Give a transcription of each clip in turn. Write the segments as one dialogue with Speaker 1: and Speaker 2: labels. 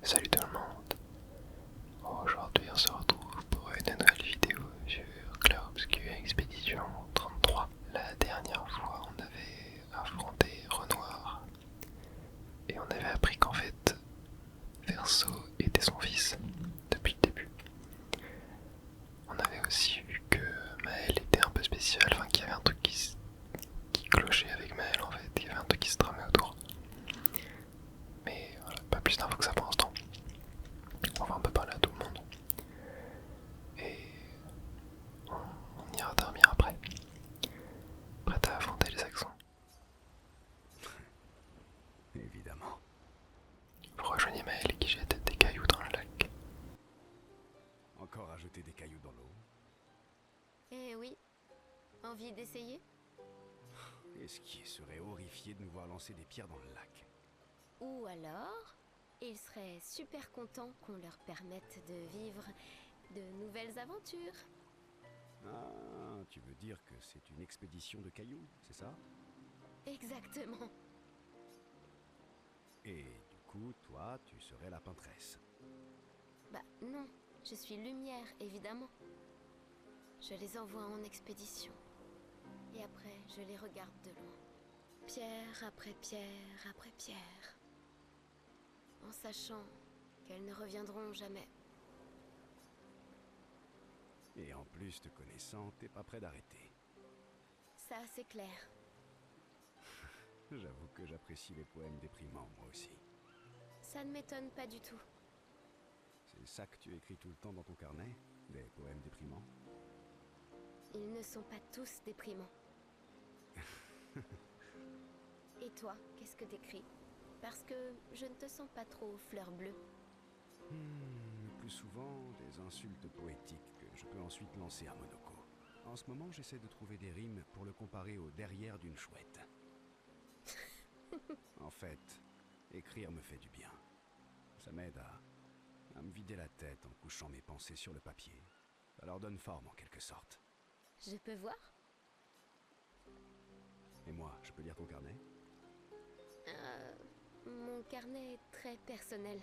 Speaker 1: Salut tout le monde. Aujourd'hui on se retrouve pour une nouvelle vidéo sur Clair Obscur Expédition 33. La dernière fois on avait affronté Renoir et on avait appris qu'en fait Verso était son fils depuis le début. On avait aussi vu que Maël était un peu spécial, enfin qu'il y avait un truc qui clochait avec Maël en fait, il y avait un truc qui se tramait autour. Mais voilà, pas plus d'infos que ça pour l'instant. On va un peu parler à tout le monde. Et on ira dormir après. Prête à affronter les accents.
Speaker 2: Évidemment.
Speaker 1: Vous rejoignez Maël qui jette des cailloux dans le lac.
Speaker 2: Encore à jeter des cailloux dans l'eau.
Speaker 3: Eh oui. Envie d'essayer?
Speaker 2: Est-ce qui serait horrifié de nous voir lancer des pierres dans le lac?
Speaker 3: Ou alors, ils seraient super contents qu'on leur permette de vivre de nouvelles aventures.
Speaker 2: Ah, tu veux dire que c'est une expédition de cailloux, c'est ça?
Speaker 3: Exactement.
Speaker 2: Et du coup, toi, tu serais la peintresse.
Speaker 3: Bah non, je suis lumière, évidemment. Je les envoie en expédition. Et après, je les regarde de loin. Pierre après pierre après pierre. En sachant qu'elles ne reviendront jamais.
Speaker 2: Et en plus, te connaissant, t'es pas prêt d'arrêter.
Speaker 3: Ça, c'est clair.
Speaker 2: J'avoue que j'apprécie les poèmes déprimants, moi aussi.
Speaker 3: Ça ne m'étonne pas du tout.
Speaker 2: C'est ça que tu écris tout le temps dans ton carnet? Des poèmes déprimants?
Speaker 3: Ils ne sont pas tous déprimants. Et toi, qu'est-ce que t'écris? Parce que je ne te sens pas trop fleur bleue.
Speaker 2: Plus souvent, des insultes poétiques que je peux ensuite lancer à Monoko. En ce moment, j'essaie de trouver des rimes pour le comparer au derrière d'une chouette. En fait, écrire me fait du bien. Ça m'aide à me vider la tête en couchant mes pensées sur le papier. Ça leur donne forme en quelque sorte.
Speaker 3: Je peux voir?
Speaker 2: Et moi, je peux lire ton carnet?
Speaker 3: Mon carnet est très personnel.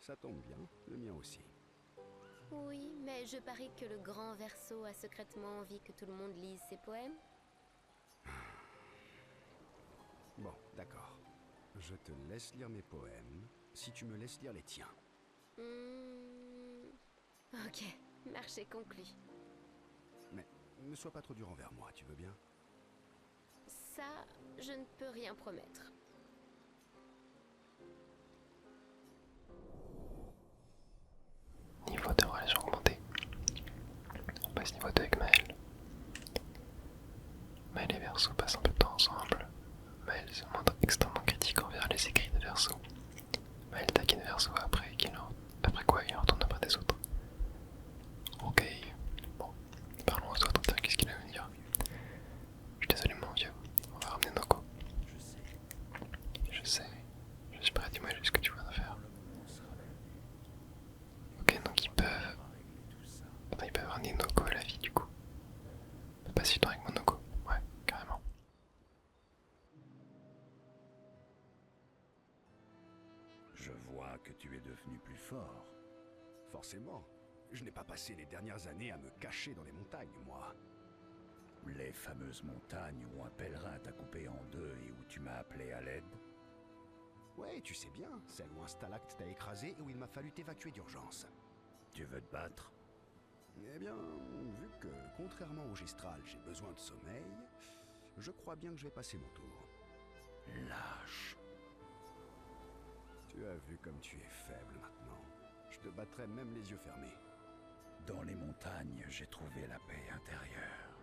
Speaker 2: Ça tombe bien, le mien aussi.
Speaker 3: Oui, mais je parie que le grand Verseau a secrètement envie que tout le monde lise ses poèmes.
Speaker 2: Bon, d'accord. Je te laisse lire mes poèmes, si tu me laisses lire les tiens.
Speaker 3: Ok, marché conclu.
Speaker 2: Mais ne sois pas trop dur envers moi, tu veux bien?
Speaker 3: Ça, je ne peux rien promettre.
Speaker 1: Niveau de relation augmenté. On passe niveau 2 avec Maël. Maël et Verso passent un peu de temps ensemble. Maël se montre extrêmement critique envers les écrits de Verso. Maël taquine Verso après quoi il retourne auprès des autres. Ok, bon, parlons aux autres, tiens, qu'est-ce qu'il a à me dire? Je suis désolé mon vieux, on va ramener Noko. Je sais, je suis prêt, dis-moi juste ce que tu veux en faire. Ok, donc ils peuvent ramener Noko à la vie du coup. On peut passer du temps avec mon Noko, ouais, carrément.
Speaker 4: Je vois que tu es devenu plus fort.
Speaker 2: Forcément. Je n'ai pas passé les dernières années à me cacher dans les montagnes, moi.
Speaker 4: Les fameuses montagnes où un pèlerin t'a coupé en deux et où tu m'as appelé à l'aide.
Speaker 2: Ouais, tu sais bien, celle où un stalacte t'a écrasé et où il m'a fallu t'évacuer d'urgence.
Speaker 4: Tu veux te battre?
Speaker 2: Eh bien, vu que, contrairement au Gistral, j'ai besoin de sommeil, je crois bien que je vais passer mon tour.
Speaker 4: Lâche.
Speaker 2: Tu as vu comme tu es faible maintenant. Je te battrai même les yeux fermés.
Speaker 4: Dans les montagnes, j'ai trouvé la paix intérieure.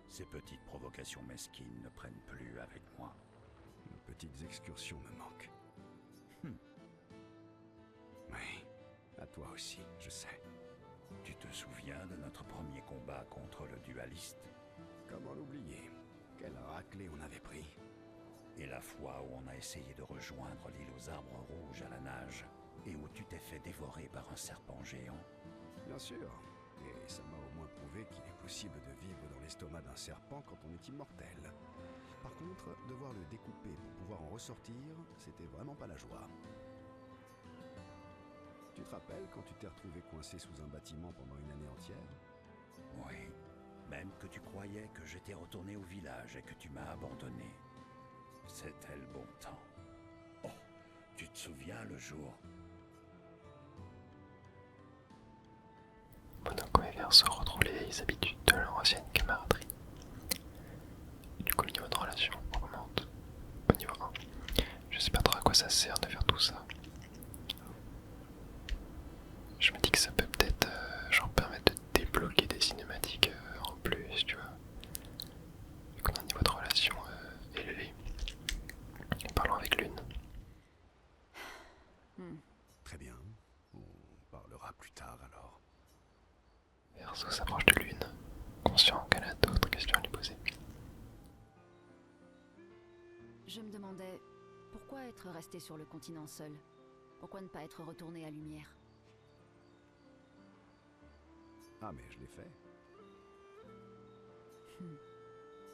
Speaker 4: Ces petites provocations mesquines ne prennent plus avec moi.
Speaker 2: Nos petites excursions me manquent. Oui, à toi aussi, je sais.
Speaker 4: Tu te souviens de notre premier combat contre le dualiste?
Speaker 2: Comment l'oublier? Quelle raclée on avait pris.
Speaker 4: Et la fois où on a essayé de rejoindre l'île aux arbres rouges à la nage, et où tu t'es fait dévorer par un serpent géant?
Speaker 2: Bien sûr. Et ça m'a au moins prouvé qu'il est possible de vivre dans l'estomac d'un serpent quand on est immortel. Par contre, contre, devoir le découper pour pouvoir en ressortir, c'était vraiment pas la joie. Tu te rappelles quand tu t'es retrouvé coincé sous un bâtiment pendant une année entière?
Speaker 4: Oui, même que tu croyais que j'étais retourné au village et que tu m'as abandonné. C'était le bon temps. Oh, tu te souviens le jour?
Speaker 1: Monoko et Verso retrouvent les vieilles habitudes de leur ancienne camaraderie. Du coup, le niveau de relation augmente au niveau 1. Je sais pas trop à quoi ça sert de faire tout ça. Je me dis que ça peut peut-être genre permettre de débloquer des cinématiques en plus, tu vois. Vu qu'on a un niveau de relation élevé. Parlons avec Lune.
Speaker 2: Très bien, on parlera plus tard alors.
Speaker 1: Verso s'approche de Lune, conscient qu'elle a d'autres questions à lui poser.
Speaker 5: Je me demandais, pourquoi être resté sur le continent seul? Pourquoi ne pas être retourné à Lumière?
Speaker 2: Ah mais je l'ai fait.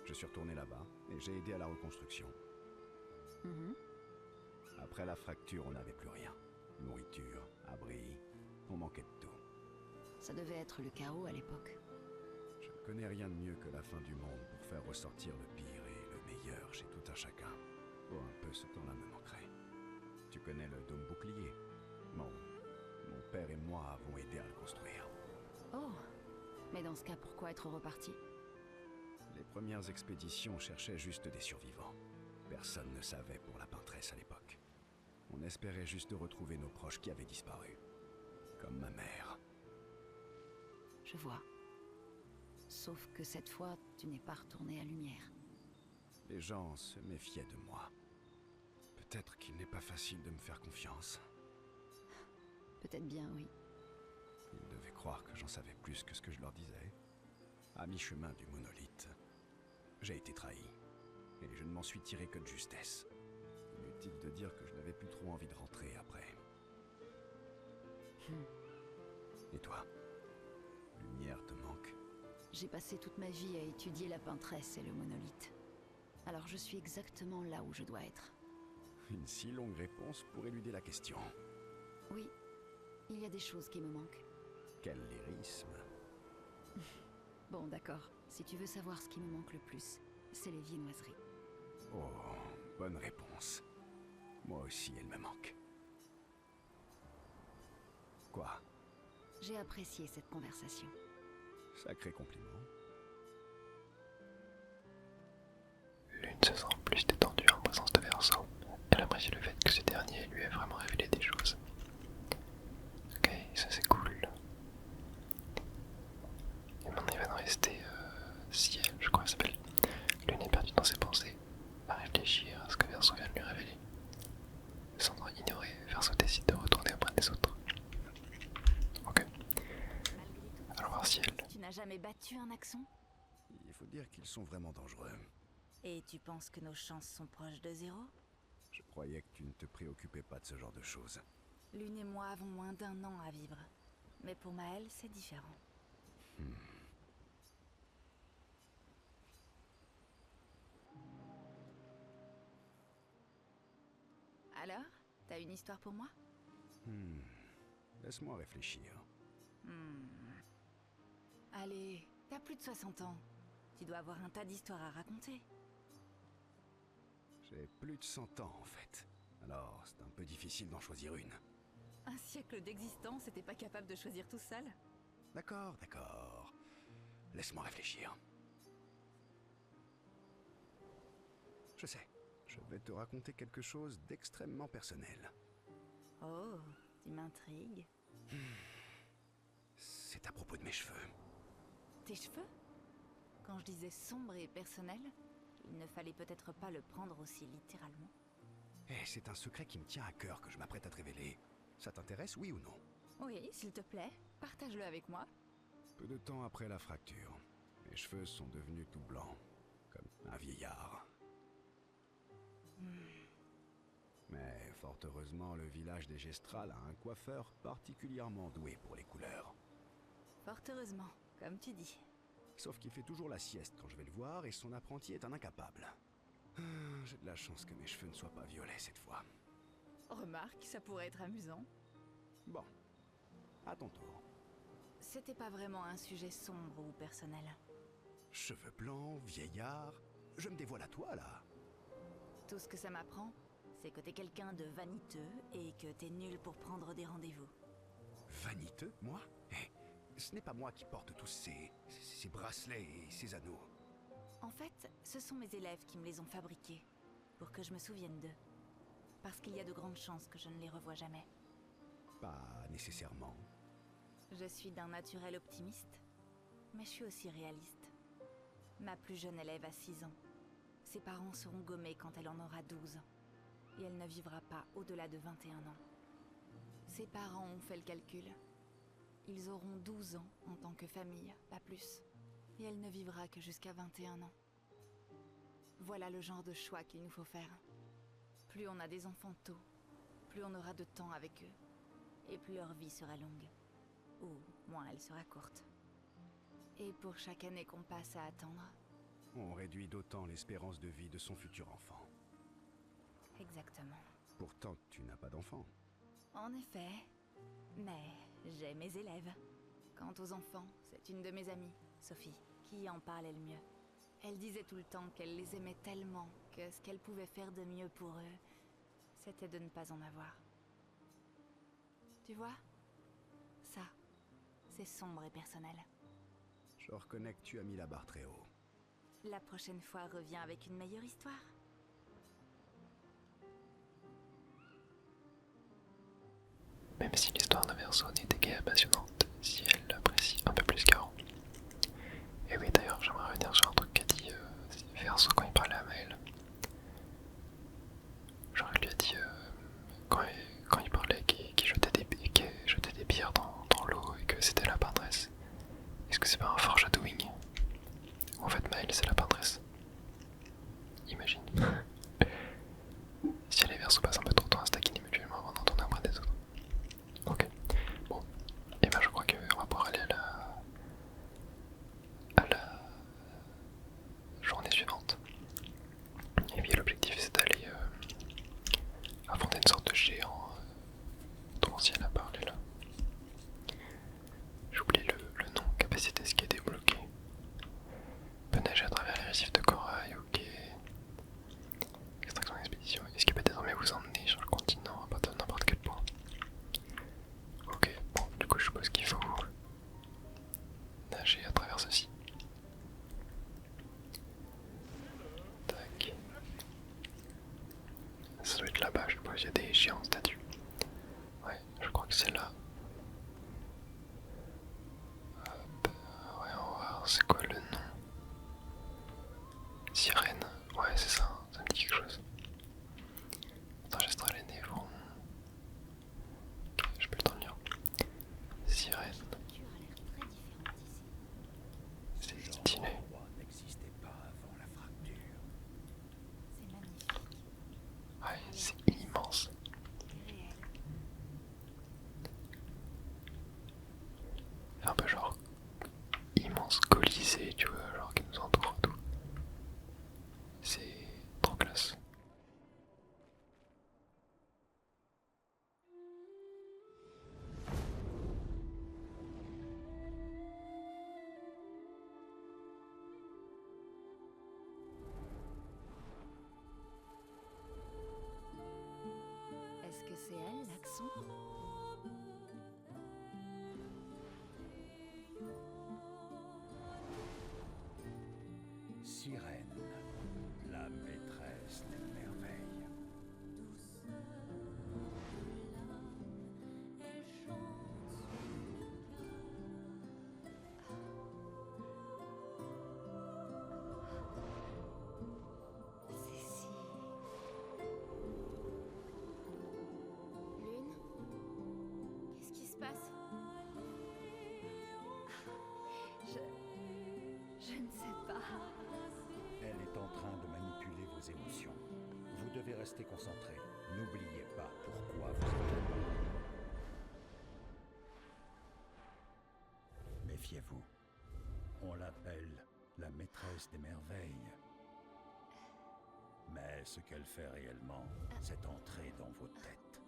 Speaker 2: Je suis retourné là-bas et j'ai aidé à la reconstruction. Après la fracture, on n'avait plus rien. Nourriture, abri, on manquait de tout.
Speaker 5: Ça devait être le chaos à l'époque.
Speaker 2: Je ne connais rien de mieux que la fin du monde pour faire ressortir le pire et le meilleur chez tout un chacun. Oh, un peu ce temps-là me manquerait. Tu connais le dôme bouclier? Mon père et moi avons aidé à le construire.
Speaker 5: Oh, mais dans ce cas, pourquoi être reparti?
Speaker 2: Les premières expéditions cherchaient juste des survivants. Personne ne savait pour la peintresse à l'époque. On espérait juste de retrouver nos proches qui avaient disparu. Comme ma mère.
Speaker 5: Je vois. Sauf que cette fois, tu n'es pas retourné à Lumière.
Speaker 2: Les gens se méfiaient de moi. Peut-être qu'il n'est pas facile de me faire confiance.
Speaker 5: Peut-être bien, oui.
Speaker 2: Ils devaient croire que j'en savais plus que ce que je leur disais. À mi-chemin du monolithe, j'ai été trahi. Et je ne m'en suis tiré que de justesse. Inutile de dire que je n'avais plus trop envie de rentrer après. Et toi? Lumière te manque?
Speaker 5: J'ai passé toute ma vie à étudier la peintresse et le monolithe. Alors je suis exactement là où je dois être.
Speaker 2: Une si longue réponse pour éluder la question.
Speaker 5: Oui, il y a des choses qui me manquent.
Speaker 2: Quel lyrisme.
Speaker 5: Bon, d'accord. Si tu veux savoir ce qui me manque le plus, c'est les viennoiseries.
Speaker 2: Oh, bonne réponse. Moi aussi, elle me manque. Quoi?
Speaker 5: J'ai apprécié cette conversation.
Speaker 2: Sacré compliment.
Speaker 1: Lune se sent plus détendue en présence de Verso. Elle apprécie le fait que ce dernier lui ait vraiment révélé des choses. Ok, ça c'est cool. Et maintenant il va nous rester Ciel, je crois qu'elle s'appelle. Lune est perdue dans ses pensées, à réfléchir à ce que Verso vient de lui révéler. Sans ignorer, Verso décide de retourner auprès des autres. Ok. Alors voir Ciel.
Speaker 6: Tu n'as jamais battu un Axon?
Speaker 2: Il faut dire qu'ils sont vraiment dangereux.
Speaker 6: Et tu penses que nos chances sont proches de zéro?
Speaker 2: Je croyais que tu ne te préoccupais pas de ce genre de choses.
Speaker 6: Lune et moi avons moins d'1 an à vivre. Mais pour Maël, c'est différent. Alors, t'as une histoire pour moi?
Speaker 2: Laisse-moi réfléchir.
Speaker 6: Allez, t'as plus de 60 ans. Tu dois avoir un tas d'histoires à raconter.
Speaker 2: J'ai plus de 100 ans en fait. Alors, c'est un peu difficile d'en choisir une.
Speaker 6: Un siècle d'existence et t'es pas capable de choisir tout seul?
Speaker 2: D'accord, d'accord. Laisse-moi réfléchir. Je sais, je vais te raconter quelque chose d'extrêmement personnel.
Speaker 6: Oh, tu m'intrigues.
Speaker 2: C'est à propos de mes cheveux.
Speaker 6: Tes cheveux? Quand je disais sombre et personnel, il ne fallait peut-être pas le prendre aussi littéralement.
Speaker 2: Eh, c'est un secret qui me tient à cœur que je m'apprête à te révéler. Ça t'intéresse, oui ou non?
Speaker 6: Oui, s'il te plaît, partage-le avec moi.
Speaker 2: Peu de temps après la fracture, mes cheveux sont devenus tout blancs, comme un vieillard. Mais fort heureusement, le village des Gestrales a un coiffeur particulièrement doué pour les couleurs.
Speaker 6: Fort heureusement, comme tu dis.
Speaker 2: Sauf qu'il fait toujours la sieste quand je vais le voir et son apprenti est un incapable. J'ai de la chance que mes cheveux ne soient pas violets cette fois.
Speaker 6: Remarque, ça pourrait être amusant.
Speaker 2: Bon, à ton tour.
Speaker 6: C'était pas vraiment un sujet sombre ou personnel.
Speaker 2: Cheveux blancs, vieillard... Je me dévoile à toi, là.
Speaker 6: Tout ce que ça m'apprend, c'est que t'es quelqu'un de vaniteux et que t'es nul pour prendre des rendez-vous.
Speaker 2: Vaniteux, moi? Ce n'est pas moi qui porte tous ces bracelets et ces anneaux.
Speaker 6: En fait, ce sont mes élèves qui me les ont fabriqués, pour que je me souvienne d'eux. Parce qu'il y a de grandes chances que je ne les revoie jamais.
Speaker 2: Pas nécessairement.
Speaker 6: Je suis d'un naturel optimiste, mais je suis aussi réaliste. Ma plus jeune élève a 6 ans. Ses parents seront gommés quand elle en aura 12. Et elle ne vivra pas au-delà de 21 ans. Ses parents ont fait le calcul. Ils auront 12 ans en tant que famille, pas plus. Et elle ne vivra que jusqu'à 21 ans. Voilà le genre de choix qu'il nous faut faire. Plus on a des enfants tôt, plus on aura de temps avec eux. Et plus leur vie sera longue. Ou moins elle sera courte. Et pour chaque année qu'on passe à attendre...
Speaker 2: On réduit d'autant l'espérance de vie de son futur enfant.
Speaker 6: Exactement.
Speaker 2: Pourtant, tu n'as pas d'enfant.
Speaker 6: En effet. Mais j'ai mes élèves. Quant aux enfants, c'est une de mes amies, Sophie, qui en parlait le mieux. Elle disait tout le temps qu'elle les aimait tellement que ce qu'elle pouvait faire de mieux pour eux, c'était de ne pas en avoir. Tu vois? Ça, c'est sombre et personnel.
Speaker 2: Je reconnais que tu as mis la barre très haut.
Speaker 6: La prochaine fois, reviens avec une meilleure histoire.
Speaker 1: Même si l'histoire de Verso n'était guère passionnante, si elle l'apprécie un peu plus qu'avant. Et oui, d'ailleurs, j'aimerais revenir sur un truc qu'a dit Verso quand il parlait à Maël. Genre, il lui a dit, quand il parlait qu'il jetait des pierres dans l'eau et que c'était la peintresse. Est-ce que c'est pas un foreshadowing? En fait, Maël, c'est la peintresse. Imagine. Si les Verso passent un peu trop de temps à stacker mutuellement avant d'entendre un bras des autres. Ok, bon, et ben je crois qu'on va pouvoir aller à la journée suivante. Et puis l'objectif c'est d'aller affronter une sorte de géant dont si elle a parlé là. J'oublie le nom, capacité ce qui est débloqué. Peut nager à travers les récifs de corail, ok. Extraction d'expédition, est-ce qu'il peut désormais vous emmener sur le continent à partir de n'importe quel point? Ok, bon, du coup je suppose qu'il faut nager à travers ceci. Tac. Ça doit être là-bas, je suppose, il y a des géants statues. Ouais, je crois que c'est là. Hop, ouais, on va voir c'est quoi le nom. Sirène, ouais c'est ça, ça me dit quelque chose. Attends, j'extrais les névrons. Ok, je peux le temps de lire. Sirène. C'est stylé.
Speaker 4: L'endroit n'existait pas avant la fracture.
Speaker 6: C'est magnifique.
Speaker 1: Ouais, c'est immense.
Speaker 6: Et réel.
Speaker 1: C'est un peu genre immense colisée, tu vois, genre qui nous entoure tout. C'est trop classe.
Speaker 5: Est-ce que c'est elle, l'accent?
Speaker 4: Sirène, la maîtresse des merveilles.
Speaker 3: C'est si... Lune? Qu'est-ce qui se passe?
Speaker 5: Je ne sais pas.
Speaker 4: Elle est en train de manipuler vos émotions. Vous devez rester concentré. N'oubliez pas pourquoi vous êtes là. Méfiez-vous. On l'appelle la maîtresse des merveilles. Mais ce qu'elle fait réellement, c'est entrer dans vos têtes.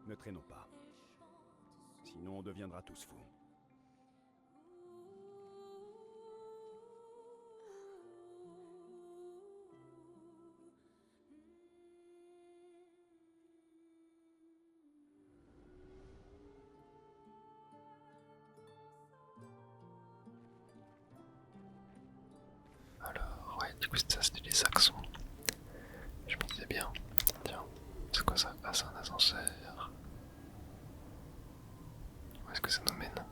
Speaker 2: Ne traînons pas. Sinon, on deviendra tous fous.
Speaker 1: Alors, ouais, du coup, ça c'était les Saxons. Je me disais bien. Tiens, c'est quoi ça? Ah, c'est un ascenseur. Où est-ce que ça nous mène?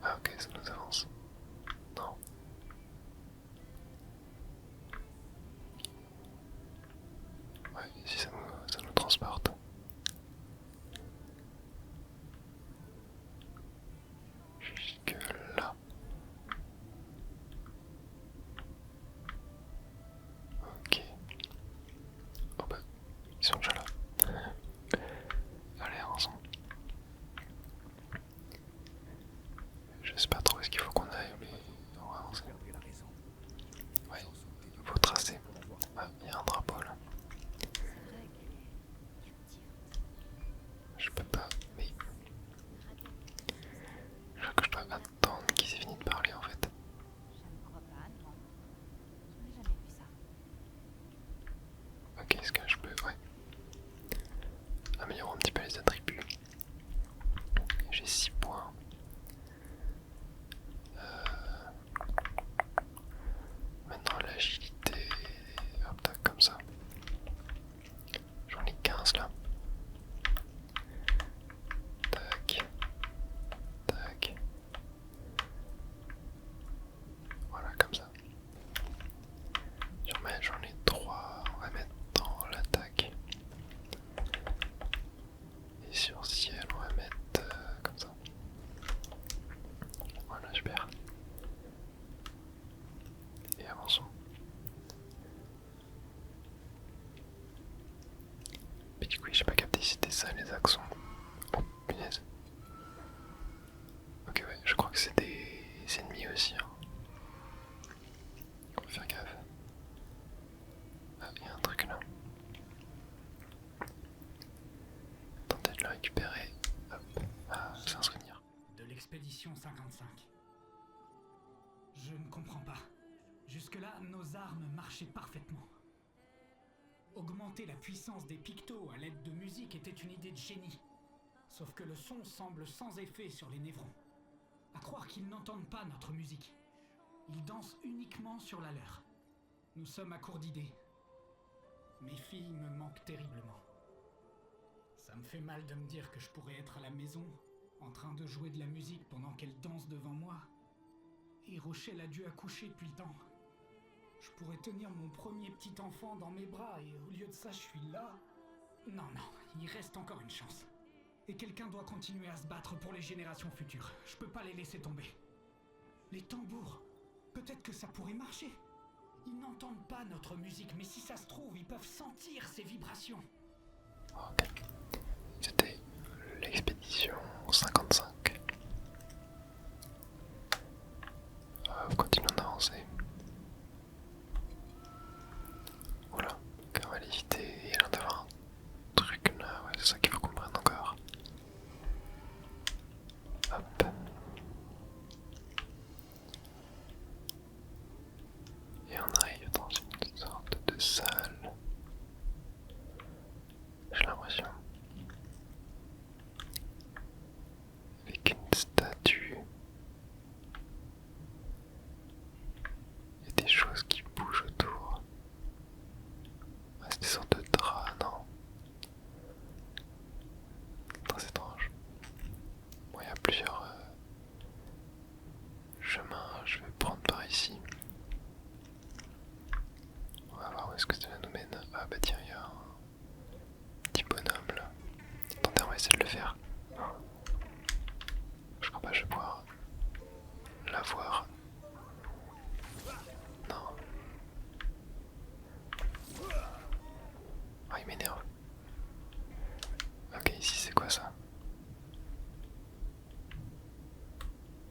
Speaker 1: Ah, ok, ça nous avance. Non. Ouais, ici ça nous transporte. Jusque là. Ok. Oh bah, ils sont déjà là. Allez, avançons. Je sais pas trop où est-ce qu'il faut qu'on aille, mais on va avancer.
Speaker 2: Perdrez la raison.
Speaker 1: Ouais, faut tracer. Ah, il y a un drapeau là.
Speaker 5: C'est vrai qu'elle est captivante.
Speaker 1: Je peux pas, mais je crois que je dois attendre qu'ils aient fini de parler en fait.
Speaker 6: Je ne crois pas, non. Je n'ai jamais vu ça.
Speaker 1: Ok, est-ce que je peux, ouais. Améliorons un petit peu les attributs. J'ai 6 points. Maintenant l'agilité, hop, tac, comme ça. J'en ai 15 là. Tac. Tac. Voilà, comme ça. J'en ai 3. On va mettre dans l'attaque. Et sur ciel, on va mettre comme ça. Voilà, super. Et avançons. Mais du coup, j'ai pas capté si c'était ça les accents. Oh, punaise. Ok, ouais, je crois que c'est des ennemis aussi. Hein. On va faire gaffe. Ah, il y a un truc là. Tentez de le récupérer. Hop. Ah, c'est un souvenir.
Speaker 7: De l'expédition 55. Je ne comprends pas. Jusque-là, nos armes marchaient parfaitement. Augmenter la puissance des pictos à l'aide de musique était une idée de génie. Sauf que le son semble sans effet sur les névrons. À croire qu'ils n'entendent pas notre musique. Ils dansent uniquement sur la leur. Nous sommes à court d'idées. Mes filles me manquent terriblement. Ça me fait mal de me dire que je pourrais être à la maison, en train de jouer de la musique pendant qu'elles dansent devant moi. Et Rochelle a dû accoucher depuis le temps. Je pourrais tenir mon premier petit enfant dans mes bras et au lieu de ça, je suis là. Non, il reste encore une chance. Et quelqu'un doit continuer à se battre pour les générations futures. Je peux pas les laisser tomber. Les tambours, peut-être que ça pourrait marcher. Ils n'entendent pas notre musique, mais si ça se trouve, ils peuvent sentir ces vibrations.
Speaker 1: Ok. C'était l'expédition 55. Continuons d'avancer. Oula, ok, on va l'éviter. Il y a l'air d'avoir un truc là, ouais, c'est ça qu'il faut qu'on prenne encore. Hop. Et on arrive dans une sorte de salle. J'ai l'impression. Avec une statue. Il y a des choses qui bougent autour. Ah, c'est des sortes de draps, non? Très étrange. Bon, il y a plusieurs chemins. Je vais prendre par ici. On va voir où est-ce que ça nous mène. Ah bah tiens, il y a un petit bonhomme là. Attendez, on va essayer de le faire. Je crois pas que je vais pouvoir l'avoir. Non. Ah, il m'énerve. Ok, ici c'est quoi ça?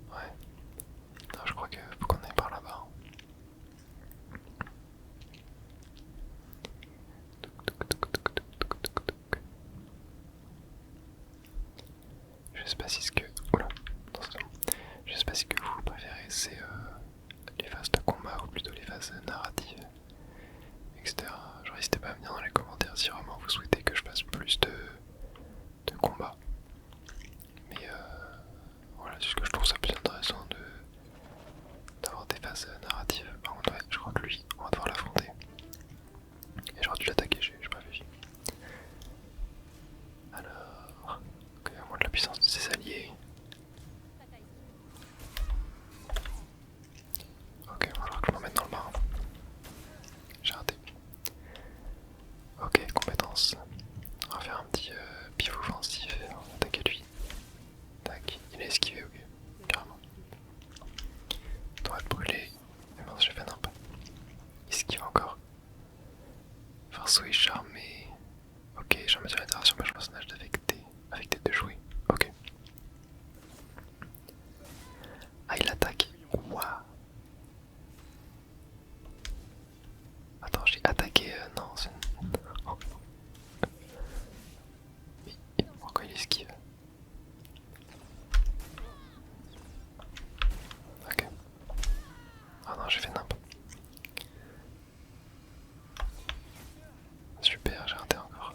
Speaker 1: Ouais. Non, je crois que faut qu'on aille par là. sais pas si ce que... Oula, attention. Je sais pas si ce que vous préférez, c'est les phases de combat ou plutôt les phases narratives, etc. Genre n'hésitez pas à me dire dans les commentaires si vraiment vous souhaitez que je fasse plus de combats. Mais voilà, c'est ce que je trouve ça plus intéressant d'avoir des phases narratives. Par contre, ouais, je crois que lui, on va devoir l'affronter. Et j'aurais dû l'attaquer, j'ai pas réussi. Alors, ok, à moins de la puissance de ses alliés. Ok, il va falloir que je m'en mette dans le bain. J'ai raté. Ok, compétence. On va faire un petit pif offensif. On va attaquer lui. Tac, il a esquivé, ok, carrément. Doit être brûlé. Mais mince, j'ai fait un peu. Esquive encore. Farceau et charmé. Ok, j'ai mesure l'interaction avec mon personnage avec des deux jouets. Ok. Ah, il attaque. Ouah. Attends, j'ai attaqué. Non, c'est. Oh. Mais pourquoi il esquive? Ok. Ah non, j'ai fait nimp. Super, j'ai raté encore.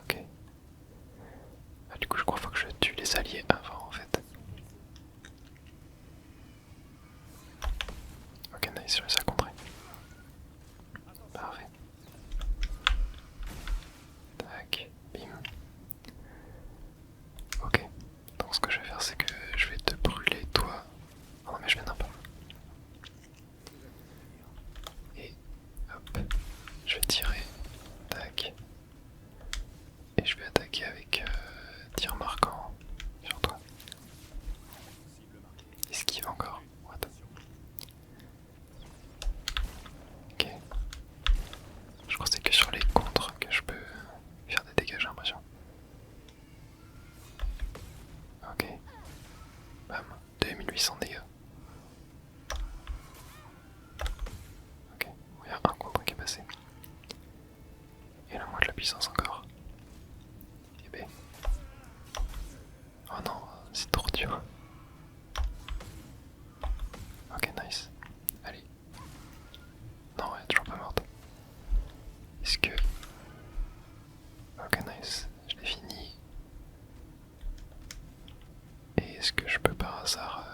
Speaker 1: Ok. Ah, du coup, je crois qu'il faut que je tue les alliés avant en fait. Ok, nice, j'ai réussi à contrer. Parfait. Tac, bim. Ok, donc ce que je vais faire, c'est que je vais te brûler toi. Oh non, mais je viens d'un pas. Et hop, je vais tirer. Tac. Et je vais attaquer avec tir marquant sur toi. Esquive encore. What? Ok. Je crois que c'est que sur les contres que je peux faire des dégâts, j'ai l'impression. Ok. Bam. 2800 dégâts. Ok. Il y a un contre qui est passé. Et là, moi de la puissance encore. Et ben. Oh non, c'est trop dur. Ok, nice. Allez. Non, ouais, toujours pas morte. Est-ce que... Ok, nice. Je l'ai fini. Et est-ce que je peux par hasard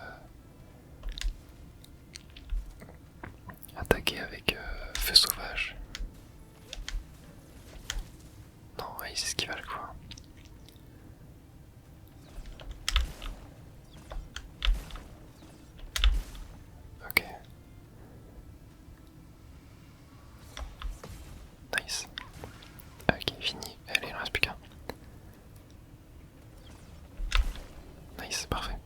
Speaker 1: attaquer avec feu sauvage? Non, ouais, il s'esquive à chaque fois. Ok. Nice. Ok, fini. Allez, il en reste plus qu'un. Nice, parfait.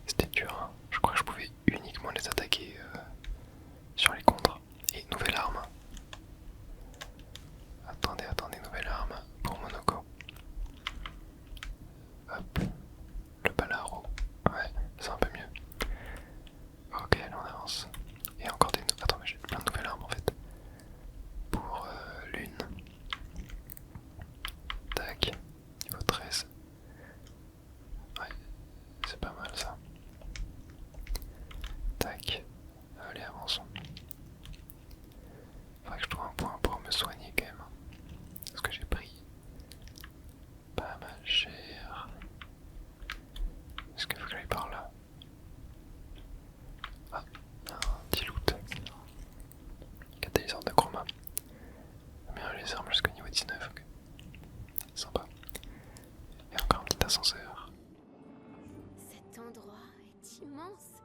Speaker 1: C'était dur, hein. Je crois que je pouvais uniquement les attaquer sur les contres. Et nouvelle arme. Attendez, nouvelle arme pour Monoko. Hop. Le balaro. Ouais, c'est un peu mieux. Ok, allez, on avance. Et encore des... Attends, mais j'ai plein de nouvelles armes en fait. Pour l'une. Tac. Niveau 13. Ouais, c'est pas mal ça. Tac. Allez, avançons. Faudrait que je trouve un point pour me soigner quand même. Parce que j'ai pris pas mal cher. Est-ce qu'il faut que j'aille par là? Ah, un petit loot. Catalyseur de chroma. Bien les armes jusqu'au niveau 19. Okay. Sympa. Et encore un petit ascenseur.
Speaker 3: Cet endroit est immense.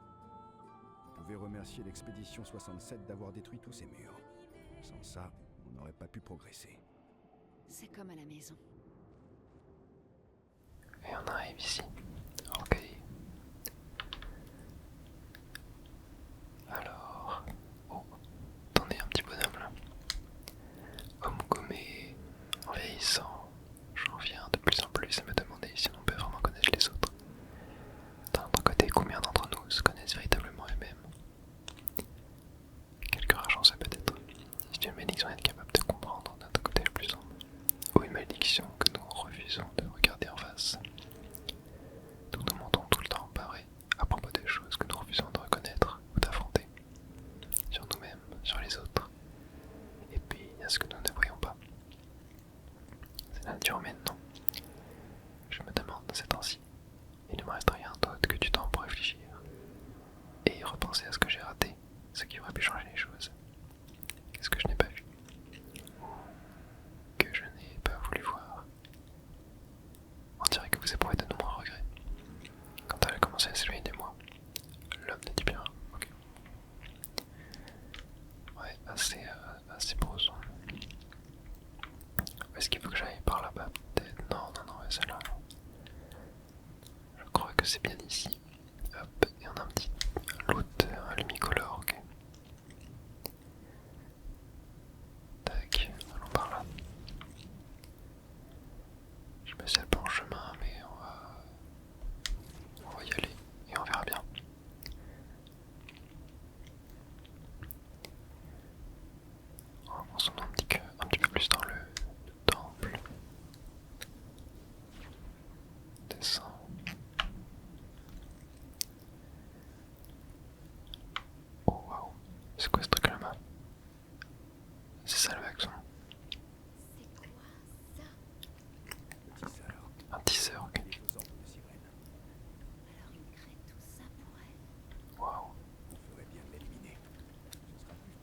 Speaker 2: Vous pouvez remercier l'expédition 67 d'avoir détruit tous ces murs. Sans ça, on n'aurait pas pu progresser.
Speaker 5: C'est comme à la maison.
Speaker 1: Et on arrive ici. Ok. Alors... Oh, attendez un petit bonhomme là. Homme gommé, en vieillissant, j'en viens de plus en plus à me demander si on peut vraiment connaître les autres. D'un autre côté, combien d'entre nous se connaissent véritablement eux-mêmes? Quelques rares chances peut-être. Si une malédiction est capable de comprendre notre côté le plus sombre, ou une malédiction que nous c'est bien ici. Hop, et on a un petit loot, un lumicolore, ok. Tac, allons par là. Je sais pas si elle peut en chemin, mais on va y aller et on verra bien. Avançons un petit peu plus dans le temple. Descends. Oh waouh, c'est quoi ce truc là-bas? C'est ça le vaccin.
Speaker 3: C'est quoi ça?
Speaker 1: Un teaser, ok.
Speaker 2: Les ordres de sirène.
Speaker 3: Alors il crée tout ça pour elle.
Speaker 1: Waouh,
Speaker 2: On ferait bien de l'éliminer. Ce sera plus.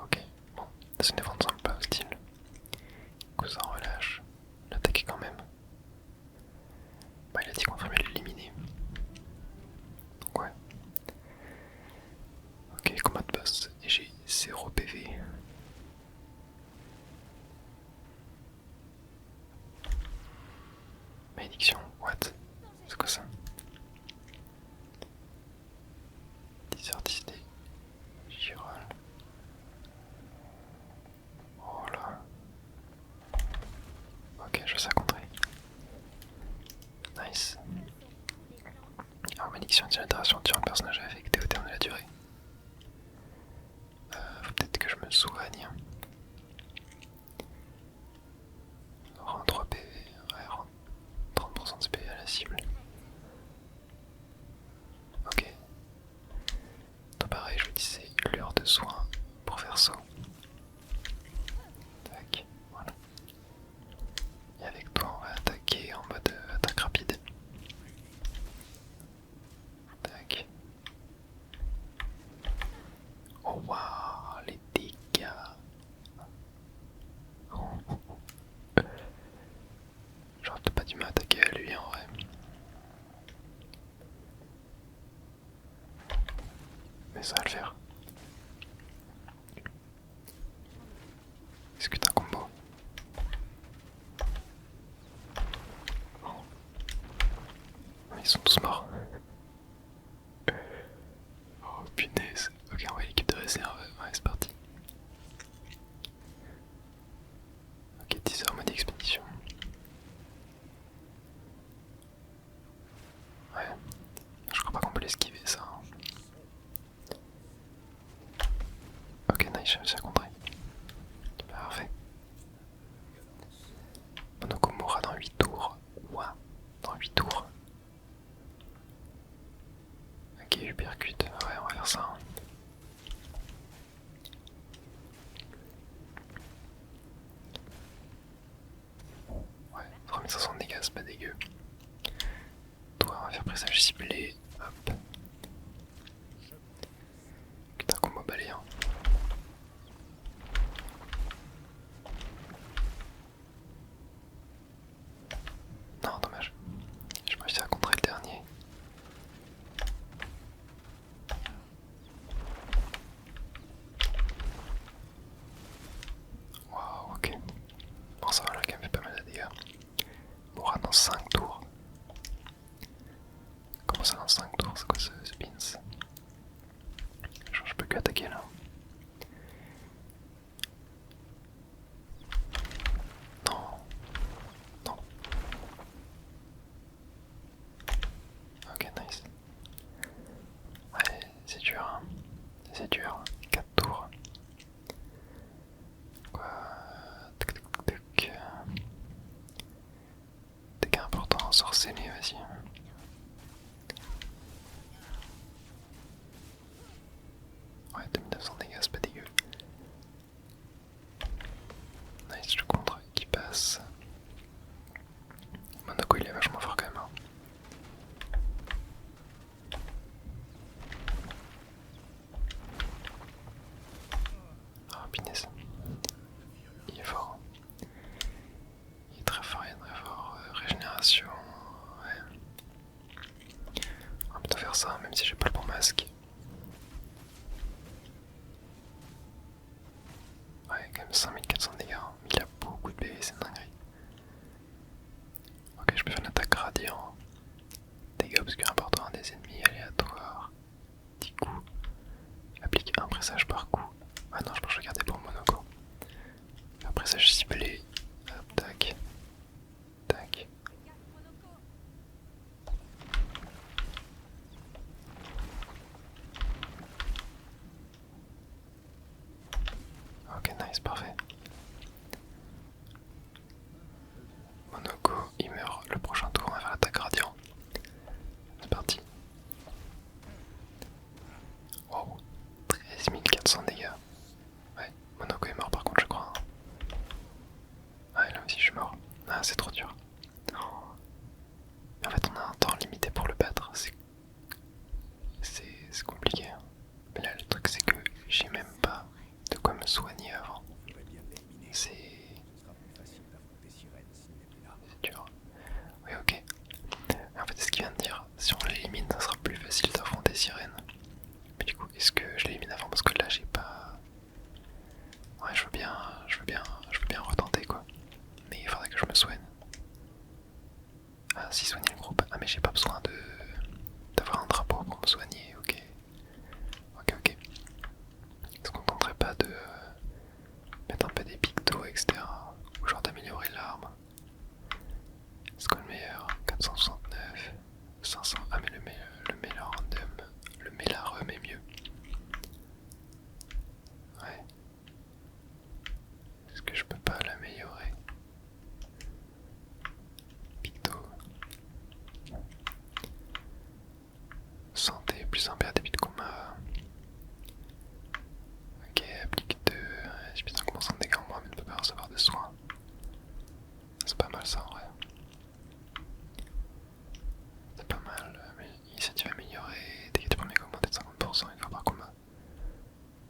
Speaker 1: ok. Bon, c'est une défense un peu hostile. Du coup, ça relâche. L'attaquer quand même. Bah, il a dit qu'on ferait bien l'éliminer. Donc, ouais. Ok, combat de boss. Et j'ai 0 PV. Malédiction, what? C'est quoi ça? 10 heures d'idée. Girole. Oh là. Ok, je sais à contrer. Nice. Alors, malédiction de l'interaction tue un personnage affecté au terme de la durée. Faut peut-être que je me soigne. Rend 3 PV. Ouais, rend 30% de PV à la cible. Ok. Donc pareil, je vous disais, lure de soin pour faire saut. Tac, voilà. Et avec toi, on va attaquer en mode attaque rapide. Tac. Oh waouh, les dégâts. J'aurais peut-être pas dû m'attaquer à lui en vrai. Mais ça va le faire. Est-ce que t'as un combo? Oh. Ils sont tous morts. Oh punaise. Ok, on va l'équipe de réserve. Ouais, c'est parti. Ok, 10 heures mode expédition. Ouais. Je crois pas qu'on peut l'esquiver ça. Ok, nice, j'ai réussi à contrer. Parfait. Monoko mourra dans 8 tours. Ouah, dans 8 tours. Ok, uppercut. Ouais, on va faire ça. Ouais, 3500 de dégâts, c'est pas dégueu. Toi, on va faire pressage ciblé. Hop. Putain, combo balayant. Non, dommage. J'ai pas réussi à contrer le dernier. Waouh, ok. Bon, ça va, là, quand même fait pas mal de dégâts. On aura dans 5 tours. Comment ça dans 5 tours? C'est quoi ce pins? Je peux que attaquer là. Non. Non. Ok, nice. Ouais, c'est dur. Hein. C'est dur. 4 tours. Quoi? Tac, tac, tac. Dégâts importants, sorcier, mais vas-y. Ouais, 2900 dégâts, c'est pas dégueu. Nice, le contre qui passe. Monoko il est vachement fort quand même. Hein. Ah, punaise. Il est fort. Il est très fort, il est très fort. Régénération. Ouais. On va plutôt faire ça, même si j'ai pas le bon masque. Ouais, quand même 5400 dégâts. Il a beaucoup de PV, c'est dingue. Ok, je peux faire une attaque radiant. Dégâts obscurs importants. un des ennemis aléatoires. 10 coups. Applique un pressage par coup. Ah non, je pense que je vais garder pour Monoko. Un pressage ciblé. Hop, tac. Tac. Ok, nice, parfait. Monoko, il meurt. Le prochain tour, on va faire l'attaque radiant. C'est parti. Wow, 13 400 dégâts. Ouais, Monoko est mort par contre, je crois. Ouais, là aussi je suis mort. Ah, c'est trop dur. En fait, on a un temps limité pour le battre. C'est compliqué. Mais là, le truc, c'est que j'ai même pas de quoi me soigner avant. C'est dur. Oui, ok. Mais en fait, c'est ce qu'il vient de dire. Si on l'élimine, ça sera plus facile d'affronter Sirène. Mais du coup, est-ce que je l'élimine avant? Parce que là, j'ai pas. Ouais, je veux bien retenter quoi. Mais il faudrait que je me soigne. Ah, si, soigner le groupe. Ah, mais j'ai pas besoin d'avoir un drapeau pour me soigner, ok. Ok. Est-ce qu'on tenterait pas de mettre un peu des pictos, etc. Ou genre d'améliorer l'arme? Est-ce que le meilleur? 469, 500. Ah, mais le meilleur random, le mélarum est mieux. Ouais. Est-ce que je peux pas l'améliorer? Picto. Santé plus un PA débit de combat. Ok, applique 2. J'ai plus 5% de dégâts en moins mais ne peut pas recevoir de soins. C'est pas mal ça en vrai. C'est pas mal, mais initiative améliorée, dégâts du premier coup augmenté de 50% une fois par combat.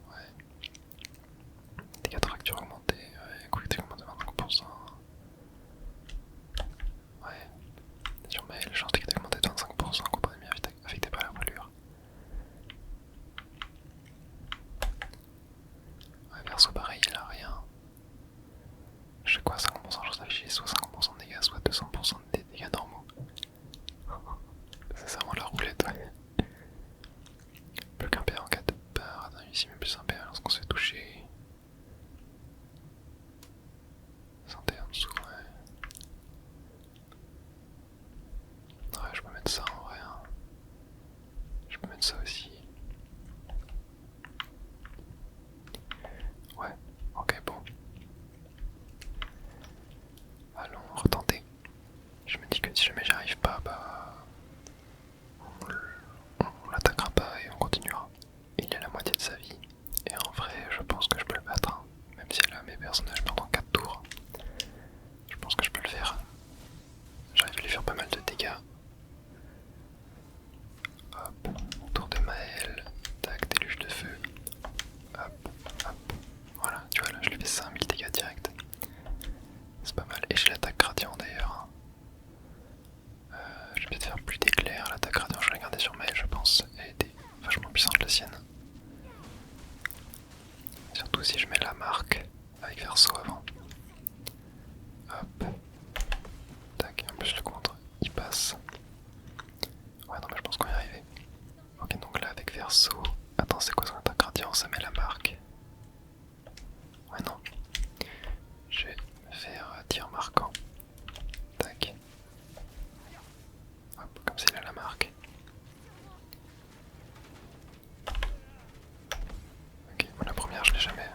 Speaker 1: Ouais. Dégâts de fracture augmentés, ouais, quick augmenté de 25%. Ouais. Sur mail, chance de dégâts augmenté de 25% contre ennemis affectés par la brûlure. Ouais, perso pareil, il a rien. Je sais quoi, 50% chance d'afficher soit 50% de dégâts, soit 200% de dégâts normaux. C'est vraiment la roulette, ouais. Plus qu'un PA en cas de part, ici mais plus un PA lorsqu'on se fait toucher. Santé en dessous, ouais. Ouais, je peux mettre ça en vrai. Hein. Je peux mettre ça aussi. Ouais, ok, bon. Allons retenter. Je me dis que si jamais j'y arrive pas, bah. On l'attaquera pas et on continuera. Il est à la moitié de sa vie. Et en vrai, je pense que je peux le battre. Hein. Même si là, mes personnages meurent dans 4 tours. Je pense que je peux le faire. J'arrive à lui faire pas mal de dégâts. Hop, tour de Maël. Tac, déluge de feu. Hop. Voilà, tu vois là, je lui fais 5000 dégâts direct. C'est pas mal. Et j'ai l'attaque gradient d'ailleurs. Je vais peut-être faire plus d'éclairs. L'attaque gradient, je vais la garder sur Maël, je pense. Elle était vachement puissante la sienne. Surtout si je mets la marque avec verso avant. Hop. Tac, en plus le contre, il passe. Ouais, non, mais je pense qu'on va y arriver. Ok, donc là avec verso. Attends, c'est quoi son attaque gradient? Ça met la marque. Ouais, non. Je vais faire tir marquant. Tac. Hop, comme ça il a la marque. Ok, bon, la première je l'ai jamais.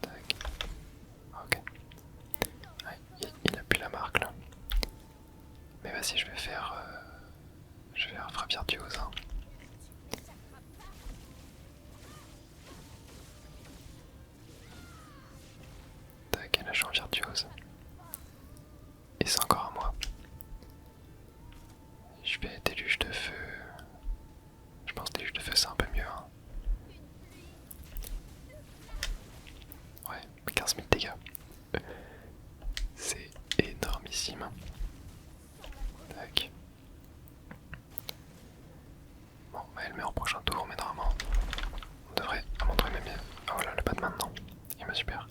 Speaker 1: Tac. Ok. Ouais, il a plus la marque là. Mais vas-y, je vais faire frappe virtuose. Hein. Tac, et là je suis en virtuose. Et c'est encore à moi. Je fais déluge de feu. Je pense que déluge de feu c'est un peu mieux. Hein. Ouais, 15 000 dégâts. C'est énormissime. Tac. Bon, bah elle met en prochain tour, mais normalement on devrait montrer même. Ah voilà, le Batman, non. Il me super.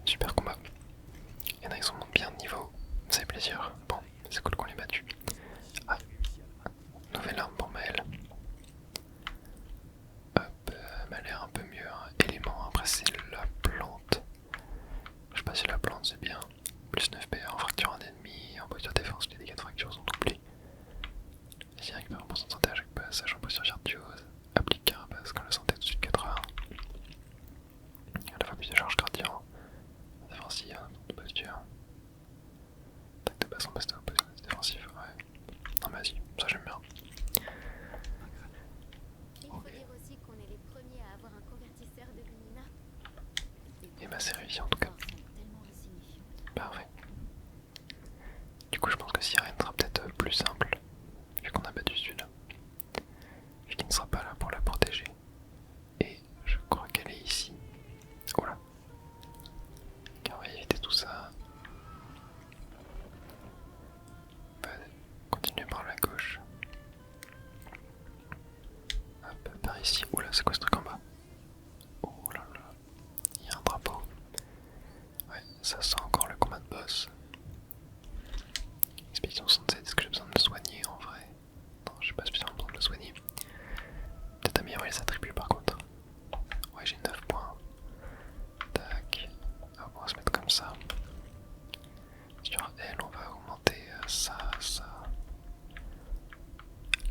Speaker 1: Super combat. Elle m'a l'air un peu mieux, hein. Élément, après c'est la plante. Je sais pas si la plante c'est bien. Plus 9 PA en fracture un ennemi, en posture défense, les dégâts de fracture sont doublés. Ici, récupère 1% de santé à chaque passage en posture virtuose. Applique carapace quand la santé est au-dessus de 80. À la fois plus de charge gradient. Défensive, de posture. Attaque de base en posture défensif, ouais. Non mais vas-y, ça j'aime bien.
Speaker 3: Il faut dire aussi qu'on est les premiers à avoir un convertisseur de Lumina.
Speaker 1: Et bah c'est réussi en tout cas. Parfait. Du coup je pense que Sirène sera peut-être plus simple, vu qu'on a battu celui-là. Vu qu'il ne sera pas là pour la protéger. Et je crois qu'elle est ici. Oh là. Car on va éviter tout ça. On va continuer par la gauche. Hop, par ici. Oula, c'est quoi ce truc en bas? Oh là là. Il y a un drapeau. Ouais, ça sent encore le combat de boss. Expédition 67, est-ce que j'ai besoin de me soigner en vrai? Non, j'ai pas spécialement besoin de me soigner. Peut-être améliorer les attributs par contre. Ouais, j'ai 9 points. Tac. Hop, on va se mettre comme ça. Sur elle, on va augmenter ça.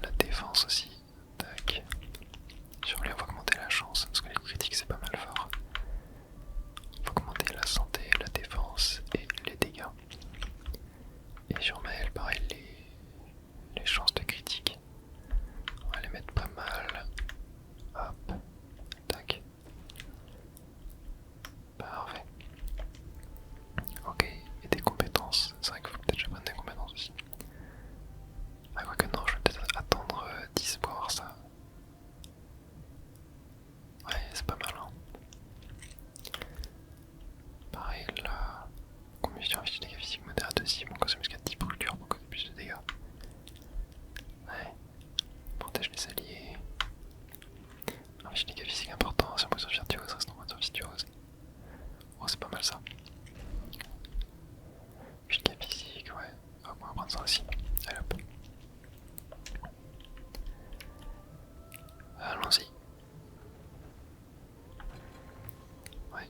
Speaker 1: La défense aussi. Tac. Sur lui, on va augmenter la chance, parce que les critiques c'est pas mal fort. On va augmenter la santé, la défense et les dégâts. Et sur Maël, pareil, les chances de critique. On va les mettre pas mal. Hop. Tac. Parfait. Ok, et des compétences. C'est vrai qu'il faut peut-être que je prenne des compétences aussi. Ah, quoique non, je vais peut-être attendre 10 pour avoir ça. Ouais, c'est pas mal, hein. Pareil, là. Combustion affiche des dégâts physiques modérés de cible, on consomme jusqu'à 10 brûlures pour causer plus de dégâts. Ouais. Protège les alliés. Affiche des dégâts physiques importants, sur posture virtuose, reste en posture virtuose. Oh, c'est pas mal ça. Affiche des dégâts physiques, ouais. Hop, on va prendre ça aussi. Allez hop. Allons-y. Ouais,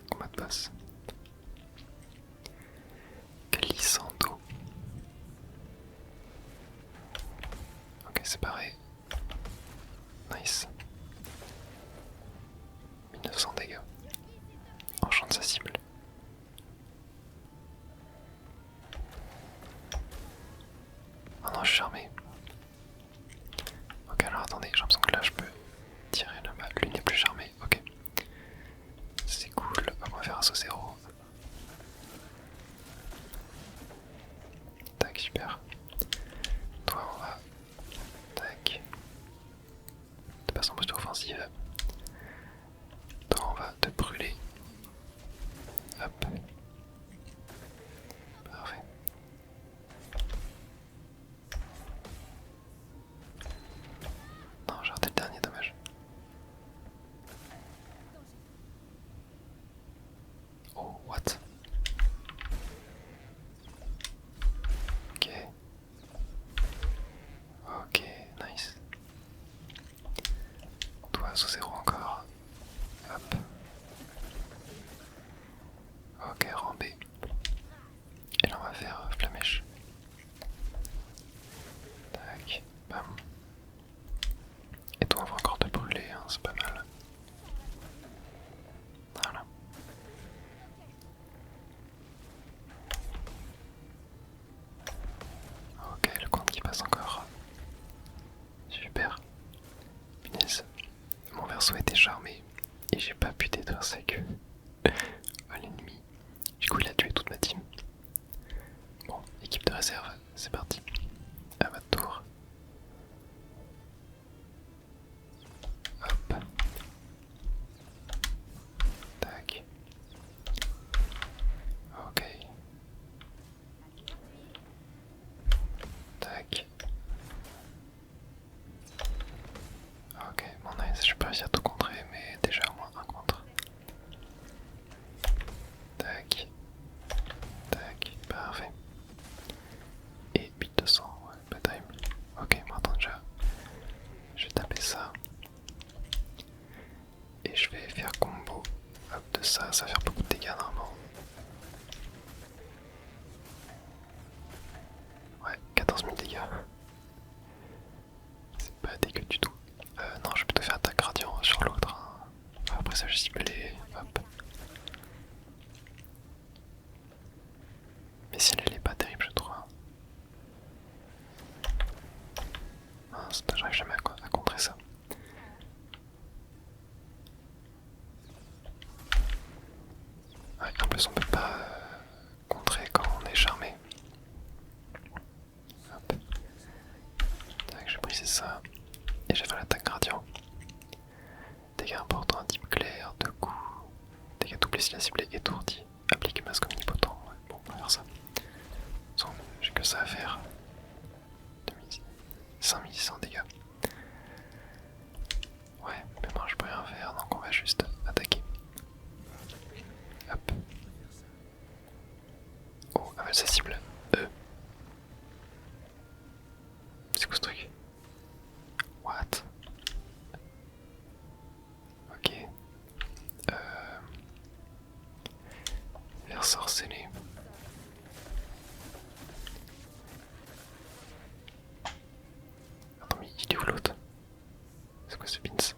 Speaker 1: combat de boss. Glissando. Ok, c'est pareil. Nice. 1900 dégâts. Enchante sa cible. Oh non, je suis charmé. Ok, alors attendez, j'ai l'impression que là je peux tirer là-bas. Lui n'est plus charmé, ok. C'est cool, on va faire un saut 0. Tac, super. Toi, on va. Tac. Te passe en posture offensive. Toi, on va te brûler. Hop. Parfait. Non, j'ai raté le dernier, dommage. Oh, what? Ok. Ok, nice. Toi, sous 0 encore. Hop. Ok, rambé. Et là, on va faire flamèche. Tac. Bam. Et toi, on va encore te brûler, hein, c'est pas mal. Voilà. Ok, le compte qui passe encore. Super. Punaise. Mon verso était charmé et j'ai pas pu détruire sa queue à l'ennemi. Du coup, il a tué toute ma team. Bon, équipe de réserve, c'est parti. À votre tour. Hop. Tac. Ok. Tac. Ok, bon nice, je peux réussir à tout contrer, mais déjà au moins un contre. Tac. Tac, parfait. Et 8200, ouais, pas terrible. Ok, bon attends déjà. Je vais taper ça. ça va faire beaucoup de dégâts normalement. Ouais, 14 000 dégâts. C'est pas dégueu du tout. Non, je vais plutôt faire attaque gradient sur l'autre. Hein. Après ça, je ciblais. Hop. Mais si elle est pas terrible, je trouve. J'arrive jamais à contrer ça. Ouais, en plus on peut pas contrer quand on est charmé. Hop. Tac, j'ai brisé ça. Et j'ai fait l'attaque gradient. Dégâts importants, type clair, 2 coups. Dégâts doublés si la cible est étourdie. Applique masque omnipotent. Ouais, bon, on va faire ça. J'ai que ça à faire. 5600 dégâts. Ouais, mais moi je peux rien faire, donc on va juste attaquer. Hop. Oh, avale sa cible. C'est quoi ce truc? What? Ok. Vers sorcelé. Attends, mais il est où l'autre? C'est quoi ce pins?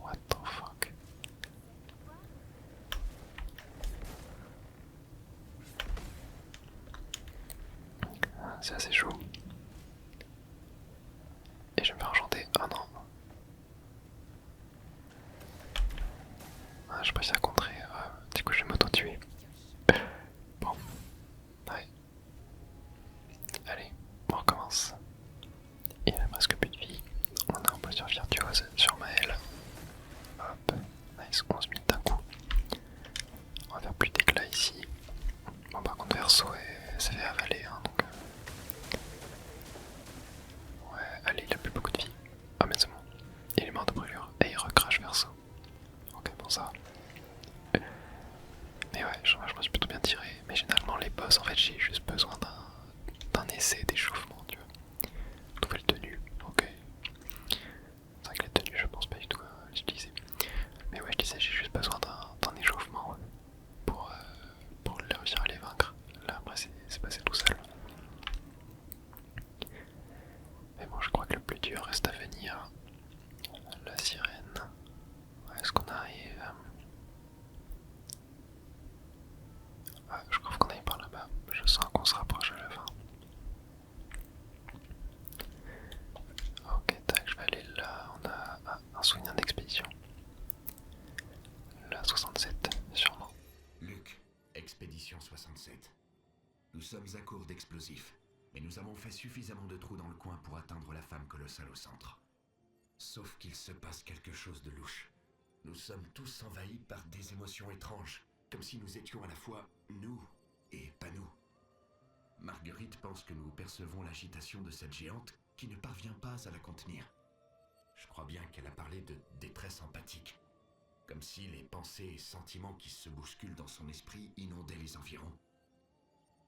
Speaker 1: What the fuck? C'est assez chaud. Et je vais me faire enchanter. Ah non. Ah, j'ai pas réussi à contrer. Du coup, je vais m'auto-tuer. Bon. Ouais. Allez, on recommence. Il a presque plus de vie. On est en posture virtuose sur Maël. Hop. Nice, 11 000 d'un coup. On va faire plus d'éclat ici. Bon, par contre, Verso s'est fait avaler. Hein, donc, ouais, allez, il a plus beaucoup de vie. Ah, mais c'est bon. Il est mort de brûlure. Et il recrache Verso. Ok, bon, ça. Mais ouais, je me suis plutôt bien tiré. Mais généralement, les boss, en fait, j'ai juste besoin d'un essai d'échauffement, tu vois. Nouvelle tenue, ok. C'est vrai que la tenue, je pense pas du tout à l'utiliser. Mais ouais, je disais, j'ai juste besoin d'un échauffement pour réussir à les vaincre. Là, après, c'est passé tout seul. Mais bon, je crois que le plus dur reste à venir. La sirène. Est-ce qu'on arrive? Ah, je crois qu'on aille par là-bas. Je sens qu'on se rapproche à la fin. Ok, tac, je vais aller là. On a un souvenir d'expédition. La 67, sûrement.
Speaker 8: Luc, expédition 67. Nous sommes à court d'explosifs, mais nous avons fait suffisamment de trous dans le coin pour atteindre la femme colossale au centre. Sauf qu'il se passe quelque chose de louche. Nous sommes tous envahis par des émotions étranges, comme si nous étions à la fois nous et pas nous. Marguerite pense que nous percevons l'agitation de cette géante qui ne parvient pas à la contenir. Je crois bien qu'elle a parlé de détresse empathique, comme si les pensées et sentiments qui se bousculent dans son esprit inondaient les environs.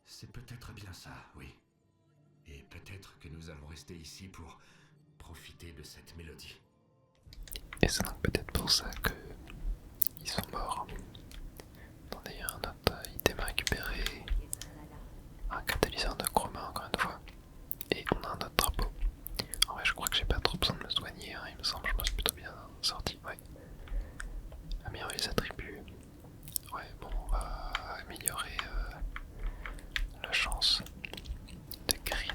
Speaker 8: C'est peut-être bien ça, oui. Et peut-être que nous allons rester ici pour profiter de cette mélodie.
Speaker 1: Et c'est donc peut-être pour ça que ils sont morts. Attendez, il y a un autre item à récupérer. Un catalyseur de chroma encore une fois. Et on a un autre drapeau. En vrai, je crois que j'ai pas trop besoin de me soigner, hein, il me semble, je me suis plutôt bien sorti. Ouais. Améliorer les attributs. Ouais, bon, on va améliorer la chance de crit.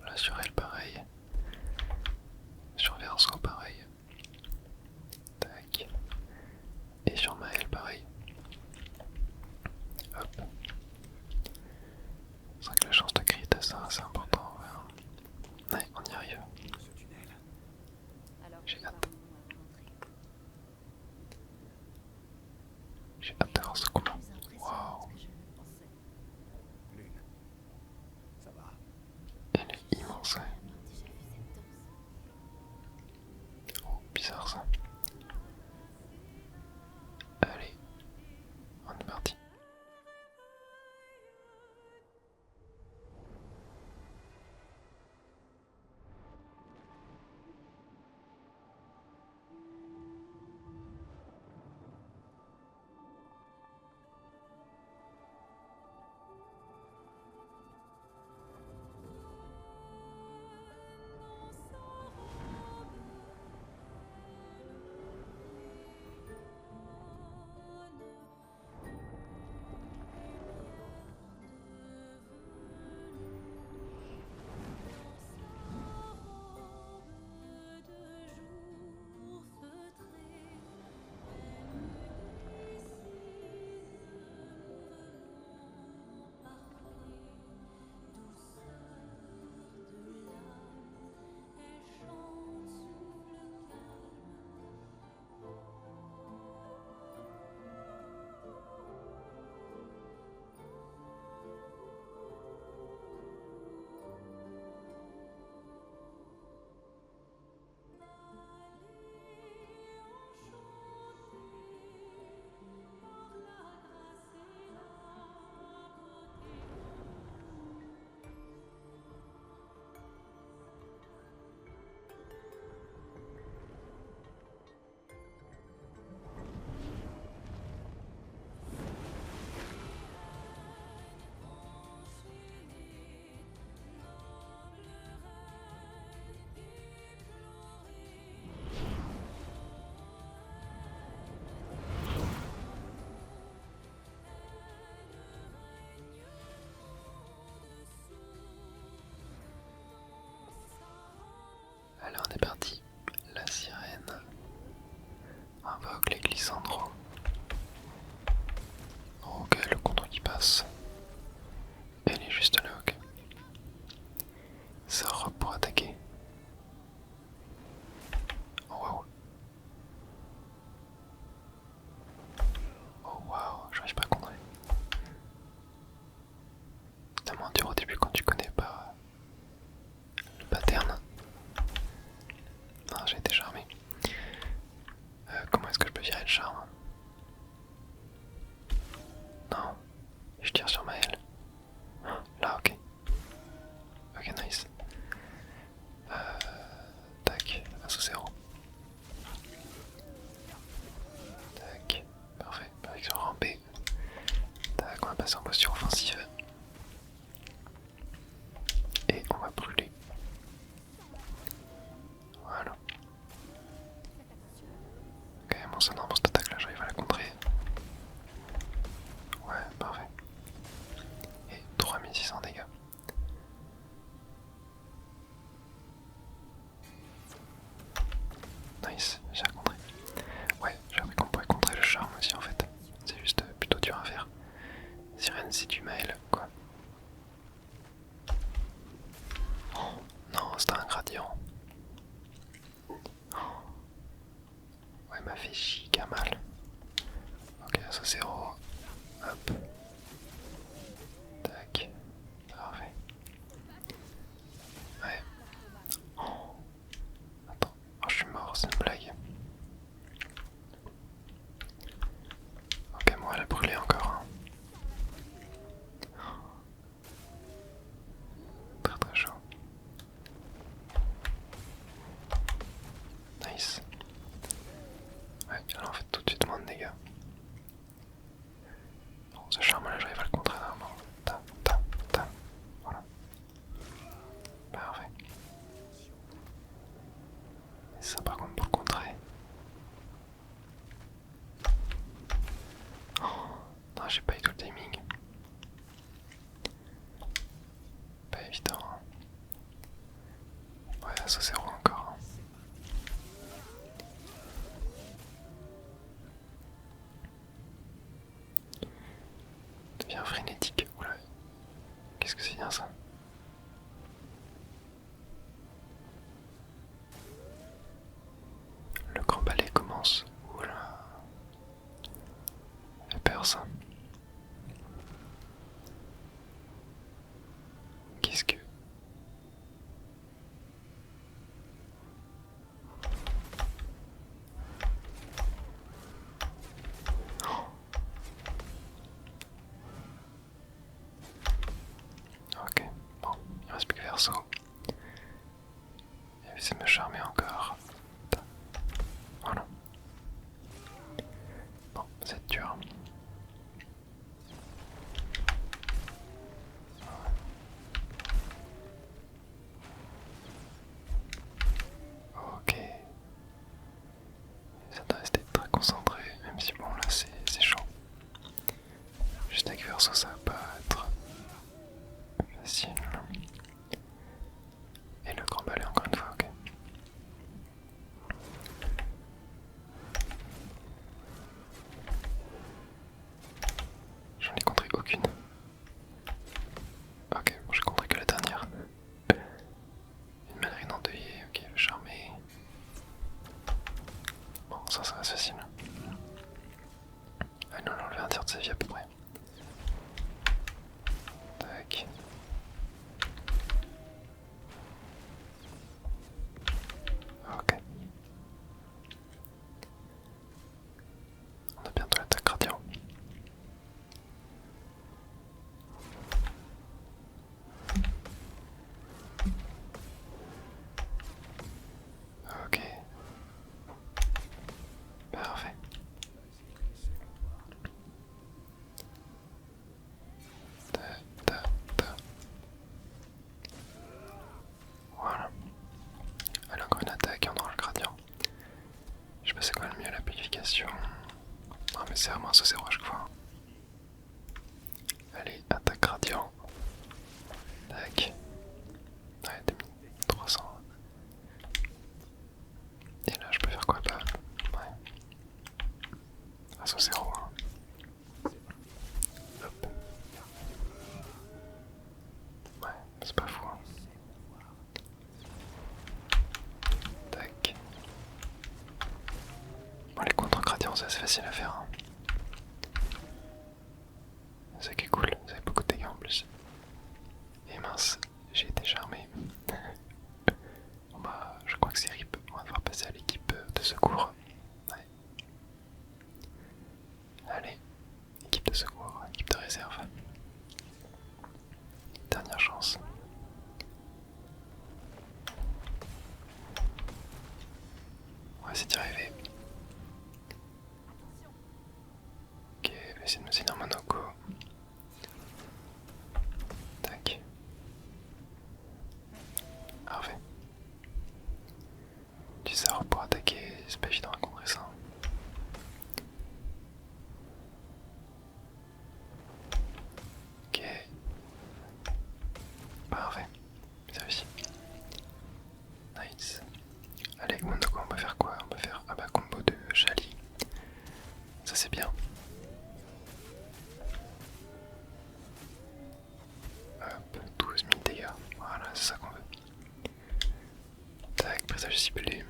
Speaker 1: Là sur elle, pareil. Sur Verso, pareil. Tac. Et sur Maël, pareil. Hop. C'est vrai que la chance de crit, c'est important. Ouais, on y arrive. J'ai hâte. J'ai hâte de voir ce combat. Waouh.
Speaker 2: Lune, ça va?
Speaker 1: Elle est immense, ouais. Oh, bizarre ça. Allez, on est parti. Alessandro. Ok, le contrôle qui passe. Elle est juste là, ok. Sort pour attaquer. Oh waouh. Oh waouh, j'arrive pas à contrer. C'est tellement dur au début quand tu connais pas le pattern. Non, j'ai été charmé. Comment est-ce que je peux virer le charme? Non, je tire sur Maël. Là, ok. Ok, nice. Tac, assaut 0. Tac, parfait. Avec son rampé. Tac, on va passer en posture offensive. Et on va brûler. Voilà. Ok, bon, ça non, pour cette attaque là, j'arrive à la contrer. Ouais, parfait. Et 3600 dégâts. Nice, j'ai contré. Ouais, j'ai appris qu'on pouvait contrer le charme aussi en fait. C'est juste plutôt dur à faire. Sirène, c'est du mail, quoi. Oh, non, c'était un gradient. Oh. Ouais, m'a fait giga mal. Ok, ça 0. Hop. Tac. Parfait. Ouais. Oh. Attends. Oh, je suis mort, c'est une blague. Ok, moi elle a brûlé encore. Hein. Très très chaud. Nice. Ouais, elle en fait tout de suite moins de dégâts. Bon, ce charme là, j'arrive à le contrer normalement. Ta, ta, ta. Voilà. Parfait. Et ça par contre pour le contrer. Oh, non, j'ai pas eu tout le timing. Pas évident. Hein. Ouais, ça 0 encore. Hein. Devient frénétique. Oula. Qu'est-ce que c'est bien ça? Le grand ballet commence. Oula. J'ai peur ça. Qu'est-ce que... Oh. Ok, bon, il reste plus que Verseau. Il va essayer de me charmer encore. Voilà. Bon, c'est dur. Ok. Ça doit rester très concentré, même si bon là c'est chaud. Juste avec Verseau ça va pas être facile. Et le grand balai encore une fois, ok. facile à faire. Hein. C'est qui est cool, vous avez beaucoup de dégâts en plus. Et mince, j'ai été charmé. Bon bah, je crois que c'est RIP, on va devoir passer à l'équipe de secours. Ouais. Allez, équipe de secours, équipe de réserve. Dernière chance. On va essayer d'y arriver. Ok, je vais essayer de me saigner en Monaco. Tac. Parfait. Du Zaro pour attaquer, c'est pas évident à contrer ça. Ok. Parfait. C'est réussi. Nice. Allez, Monaco, on peut faire quoi? On peut faire ah bah combo de Chali. Ça c'est bien. Hop, 12 000 dégâts. Voilà, c'est ça qu'on veut. Tac, présage ciblé.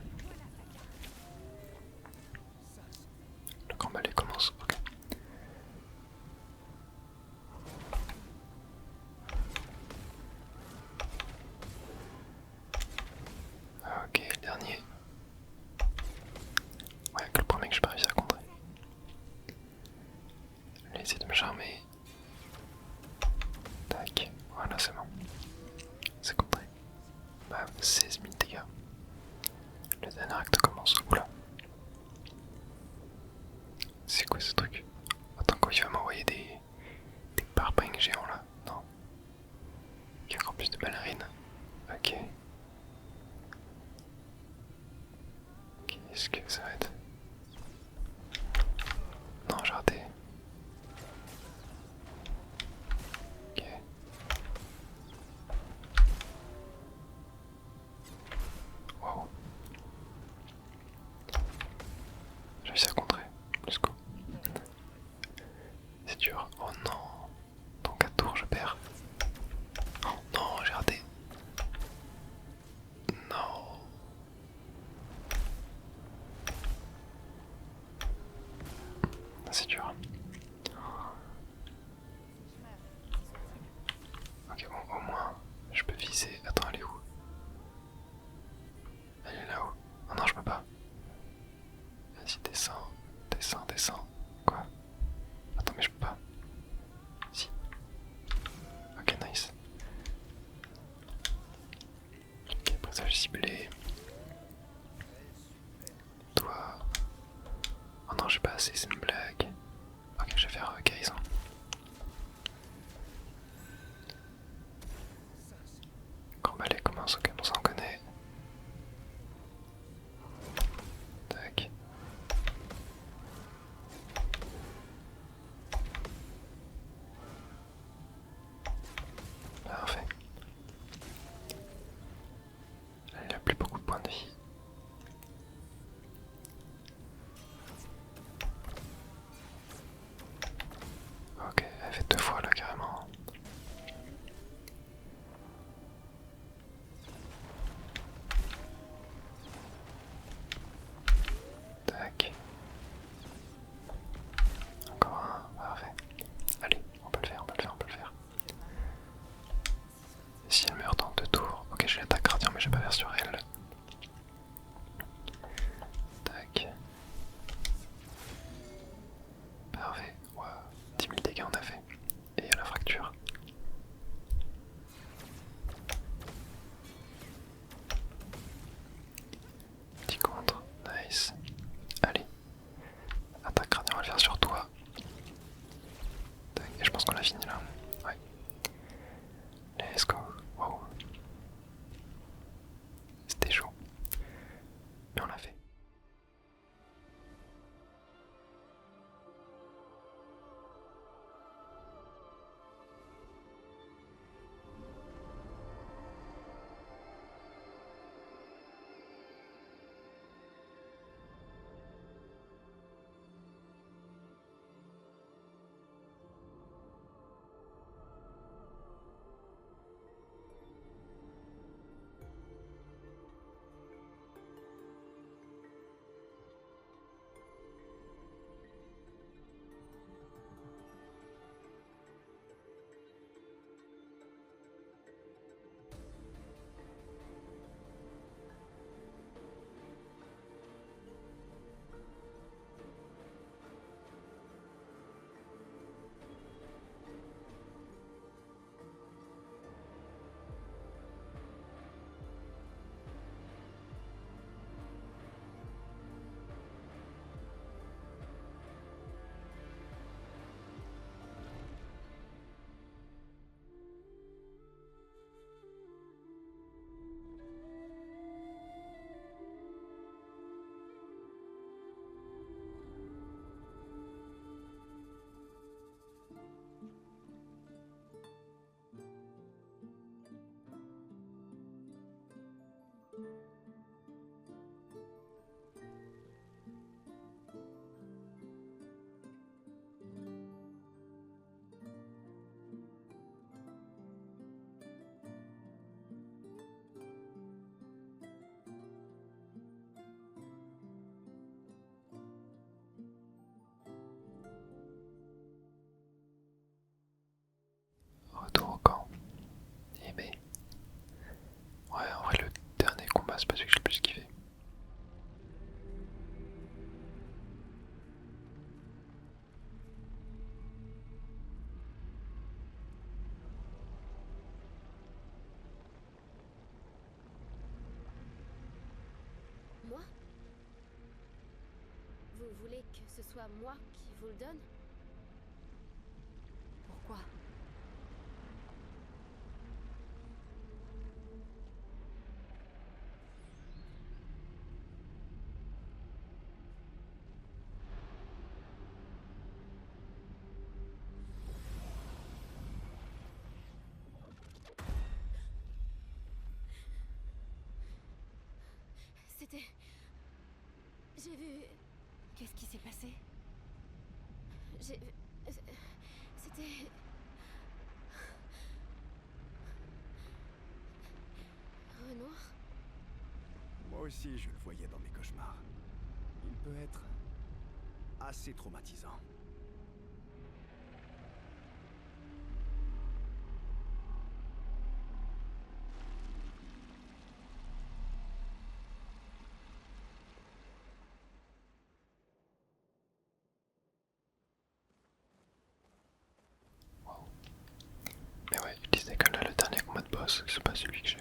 Speaker 1: Le grand balai commence. Ok. Ok, le dernier. Ouais, que le premier que je n'ai pas réussi à contrer. Je vais essayer de me charmer. Tac, voilà, c'est bon. C'est contré. Bam, 16 000 dégâts. Le dernier acte commence. Oula. C'est quoi ce truc? Attends, quoi, il va m'envoyer des parpaings géants là? Non. Il y a encore plus de ballerines. Ok. Qu'est-ce que ça va être? Non, j'ai raté. Ok. Wow. J'ai réussi à contrer. Let's go. C'est dur. Oh non. Dans 4 tours, je perds. Oh non, j'ai raté. Non. C'est dur. Ok, bon, au moins, je peux viser. Attends, elle est où? Elle est là-haut. Oh non, je peux pas. Vas-y, descends, descends, descends. Quoi? Attends, mais je peux pas. Si. Ok, nice. Ok, présage ciblé. Toi. Oh non, j'ai pas assez, c'est une blague. Ok, je vais faire guérison. Grand balai commence, ok, on s'en connaît. Tac. Parfait. Là, il a plus beaucoup de points de vie. Ok, elle fait 2 fois là carrément. Tac. Encore un, parfait. Allez, on peut le faire, on peut le faire, on peut le faire. Si elle meurt dans 2 tours, ok, j'ai l'attaque gradient mais j'ai pas faire sur elle. Tac. Parfait, wow. 10 000 dégâts on a fait. Et il y a la fracture. Petit contre, nice. Allez. Attaque gradient, on va le faire sur toi. Tac, et je pense qu'on l'a fini là. Ouais. Let's go. Wow.
Speaker 3: voulez que ce soit moi qui vous le donne?
Speaker 5: Pourquoi?
Speaker 3: C'était... J'ai vu...
Speaker 6: Qu'est-ce qui s'est passé?
Speaker 3: J'ai vu... C'était... Renoir?
Speaker 2: Moi aussi, je le voyais dans mes cauchemars. Il peut être assez traumatisant.
Speaker 1: Mais ouais, je disais que là, le dernier combat de boss, c'est pas celui que j'ai